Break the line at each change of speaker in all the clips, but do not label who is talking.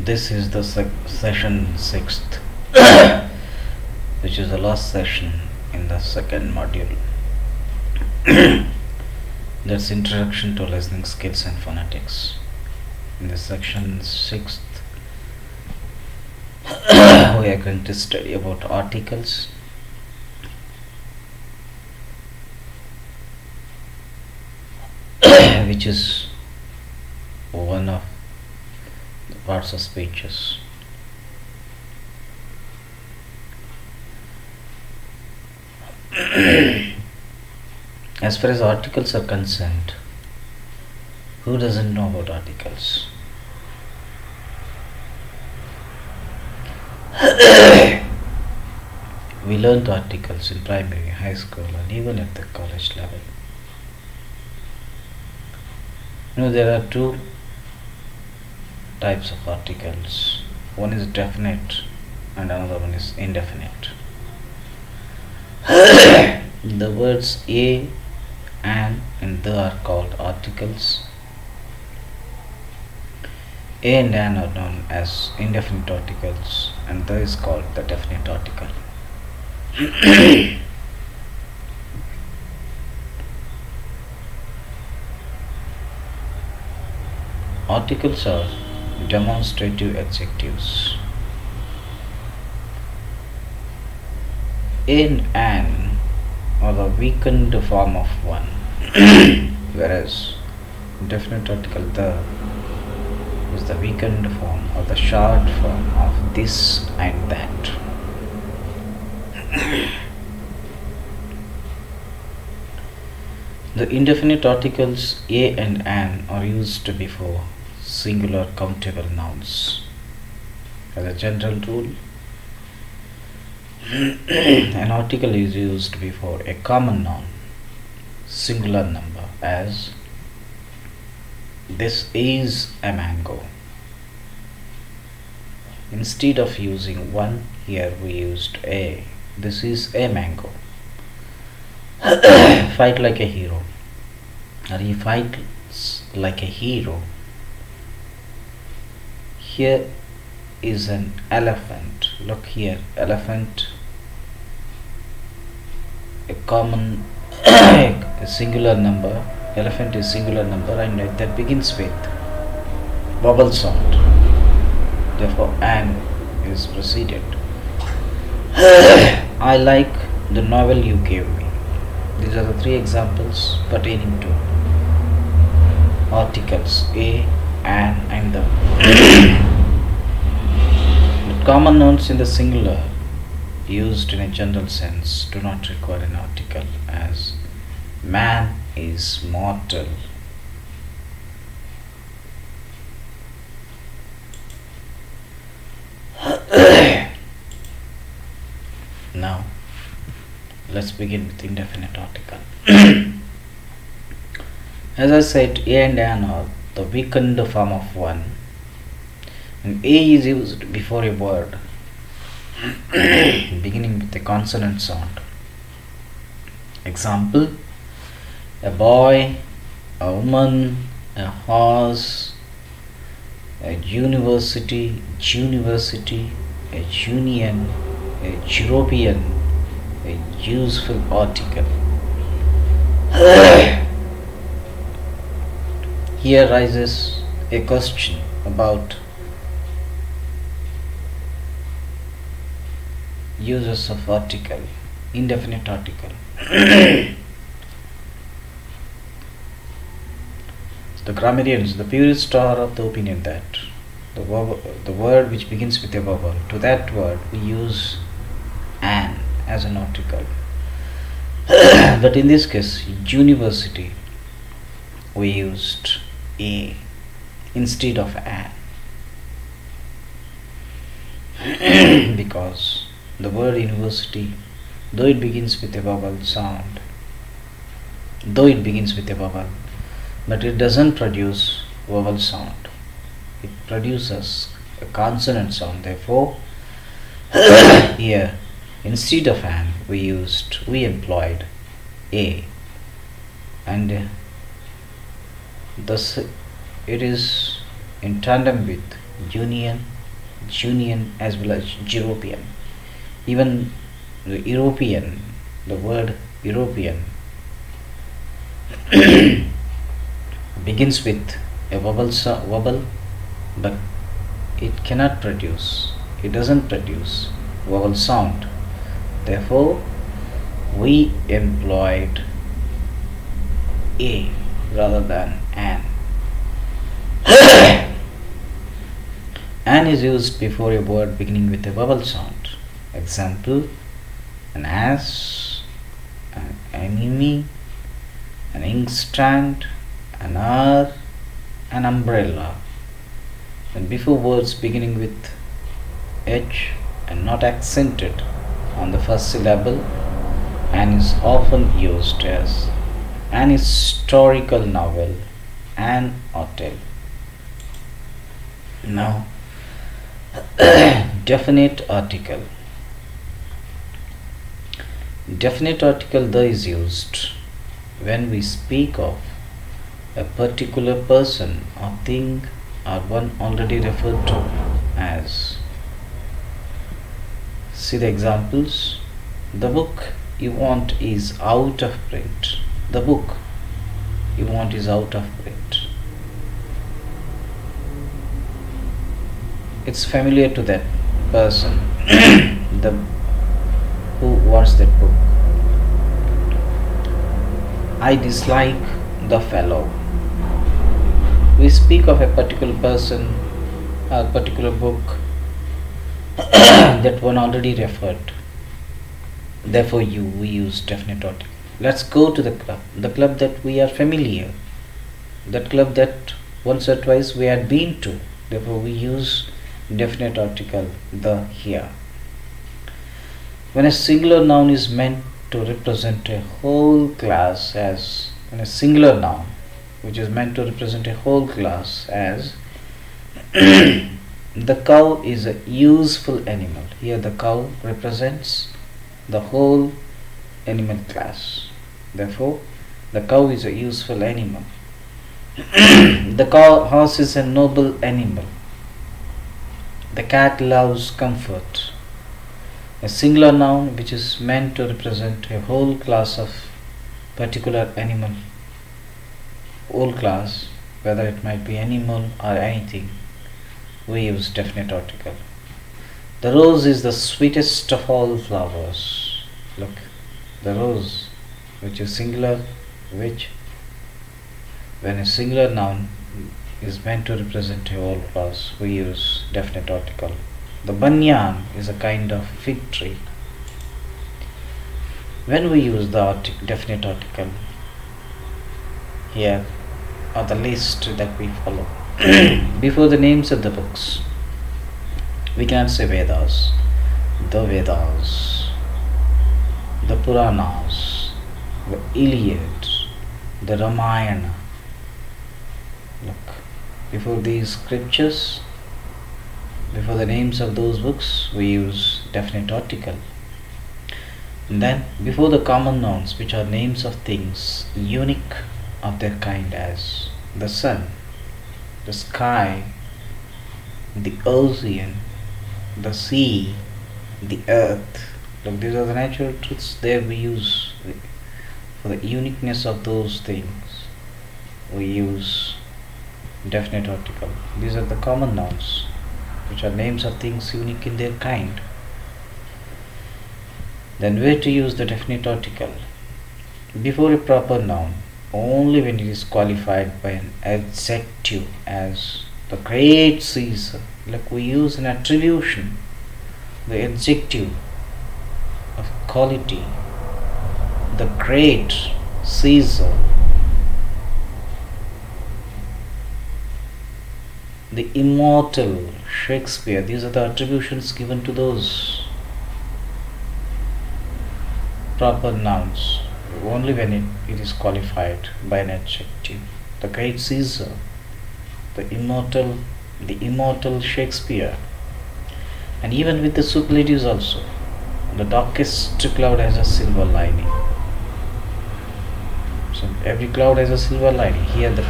This is the session 6th, which is the last session in the second module. That's Introduction to Listening Skills and Phonetics. In the section 6th, we are going to study about articles, which is one of the parts of speeches. As far as articles are concerned, who doesn't know about articles? We learned articles in primary, high school, and even at the college level. There are two types of articles. One is definite and another one is indefinite. The words a, and the are called articles. A and an are known as indefinite articles, and the is called the definite article. Articles are demonstrative adjectives. A and an are the weakened form of one, whereas definite article the is the weakened form or the short form of this and that. The indefinite articles a and an are used before singular countable nouns. As a general rule, an article is used before a common noun, singular number, as this is a mango. Instead of using one, here we used a. This is a mango. Fight like a hero. Or he fights like a hero. Here is an elephant. Look here, elephant, a common a singular number. Elephant is singular number, and that begins with vowel sound. Therefore an is preceded. I like the novel you gave me. These are the three examples pertaining to articles a, an, and the. The common nouns in the singular used in a general sense do not require an article, as man is mortal. Now let's begin with indefinite article. As I said, a and an are the weakened form of one, and a is used before a word beginning with a consonant sound. Example: a boy, a woman, a horse, a university, a union, a European, a useful article. Here rises a question about uses of article, indefinite article. The grammarians, the purists, are of the opinion that the word which begins with a vowel, to that word we use an as an article. But in this case, university, we used a instead of an, because the word university, though it begins with a vowel, but it doesn't produce vowel sound. It produces a consonant sound. Therefore, here instead of an we employed a, and thus it is in tandem with union, Junian as well as European. Even the European, the word European begins with a vowel, but it cannot produce, it doesn't produce vowel sound. Therefore, we employed a rather than an. An is used before a word beginning with a vowel sound. Example: an ass, an enemy, an inkstand, an hour, an umbrella. And before words beginning with H and not accented on the first syllable, an is often used as an historical novel, an hotel. Now, definite article. Definite article the is used when we speak of a particular person or thing or one already referred to as. See the examples. The book you want is out of print. The book you want is out of print. It's familiar to that person the who wants that book. I dislike the fellow. We speak of a particular person, a particular book that one already referred. Therefore, we use definite article. Let's go to the club that we are familiar, that club that once or twice we had been to. Therefore, we use definite article the here. When a singular noun is meant to represent a whole class, as when a singular noun which is meant to represent a whole class, as the cow is a useful animal. Here the cow represents the whole animal class. Therefore, the cow is a useful animal. The horse is a noble animal. The cat loves comfort. A singular noun which is meant to represent a whole class of particular animal, whole class, whether it might be animal or anything, we use definite article. The rose is the sweetest of all flowers. Look, the rose, which is singular, which when a singular noun is meant to represent a whole class, we use definite article. The banyan is a kind of fig tree. When we use the definite article, here are the list that we follow. Before the names of the books, we can say Vedas, the Puranas, the Iliad, the Ramayana. Look, before these scriptures, before the names of those books, we use definite article. And then before the common nouns, which are names of things unique of their kind, as the sun, the sky, the ocean, the sea, the earth. Look, these are the natural truths. There we use, for the uniqueness of those things, we use definite article. These are the common nouns, which are names of things unique in their kind. Then where to use the definite article? Before a proper noun, only when it is qualified by an adjective, as the great Caesar. Like we use an attribution, the adjective of quality, the great Caesar, the immortal Shakespeare. These are the attributions given to those proper nouns only when it is qualified by an adjective. The great Caesar, the immortal Shakespeare. And even with the superlatives also, the darkest cloud has a silver lining. So every cloud has a silver lining. Here the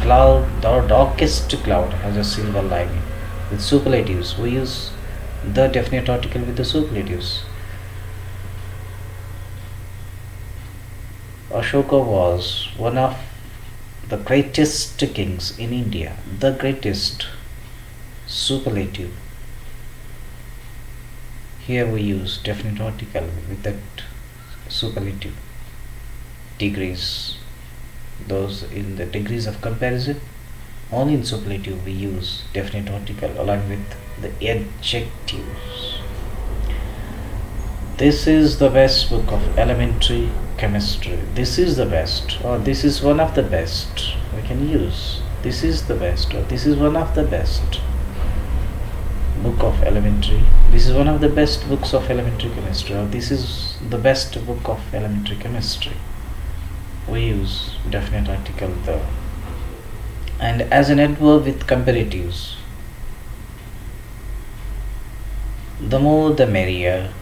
darkest cloud has a silver lining. With superlatives we use the definite article with the superlatives. Ashoka was one of the greatest kings in India, the greatest superlative. Here we use definite article with that superlative. Degrees, those in the degrees of comparison, only in superlative we use definite article along with the adjectives. This is the best book of elementary chemistry. This is the best, or this is one of the best. We can use this is the best, or this is one of the best book of elementary. This is one of the best books of elementary chemistry, or this is the best book of elementary chemistry. We use definite article the. And as an adverb with comparatives, the more the merrier,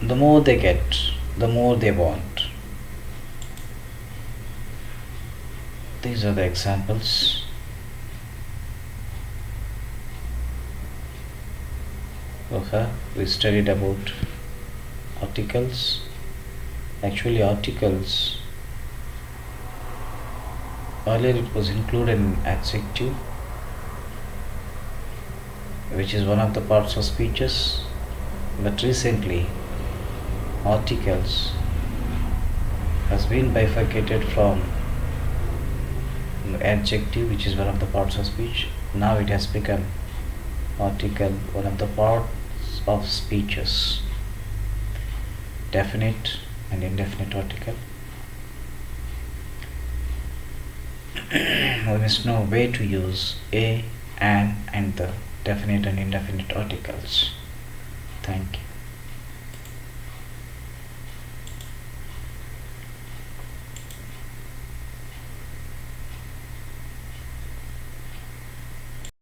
the more they get, the more they want. These are the examples. Okay, we studied about articles. Actually, articles, earlier it was included in adjective, which is one of the parts of speeches, but recently articles has been bifurcated from adjective, which is one of the parts of speech. Now it has become article, one of the parts of speeches, definite and indefinite article. We must know where to use a, and the definite and indefinite articles. Thank you.